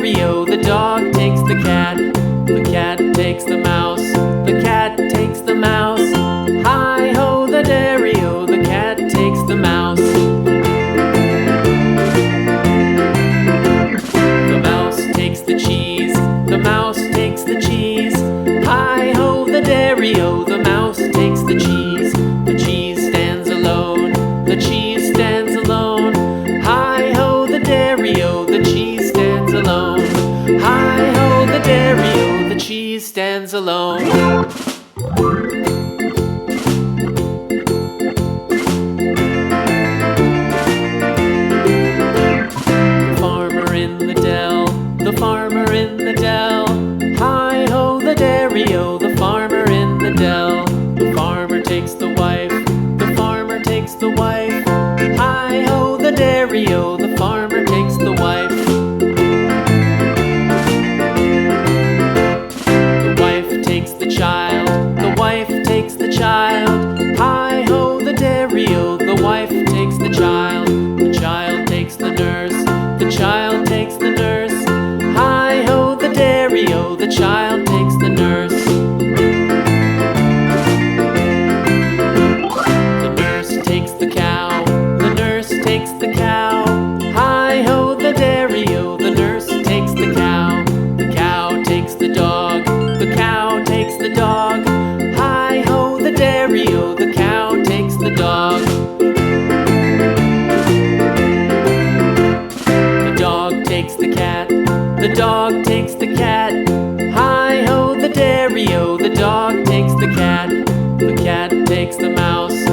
dairy-o, the dog takes the cat. The cat takes the mouse, the cat takes the mouse. Hi-ho, the dairy-o, the cat takes the mouse. The mouse takes the cheese, the mouse takes the cheese. Hi-ho, the dairy-o, the mouse takes the cheese. The cheese stands alone, the cheese stands alone. Hi-ho, the dairy-o, the cheese stands alone. Hi-ho, the dairy-o, the cheese stands alone. The farmer in the dell, the farmer in the dell. Hi-ho, the dairy-o, the farmer in the dell. The farmer takes the wife, the farmer takes the wife. Hi-ho, the dairy-o, the farmer takes the wife. The wife takes the child, the wife takes the child. Hi-ho, the dairy-o, the wife takes the child. The child takes the nurse, the child takes the nurse. Hi-ho, the dairy-o, the child takes the nurse. The nurse takes the cow, the nurse takes the cow. Hi-ho, the dairy-o, the nurse takes the cow. The cow takes the dog, the cow takes the dog. Hi-ho, the dairy-o, the cow takes the dog. The dog takes the cat, the dog takes the cat. Hi-ho, the dairy-o, the dog takes the cat. The cat takes the mouse,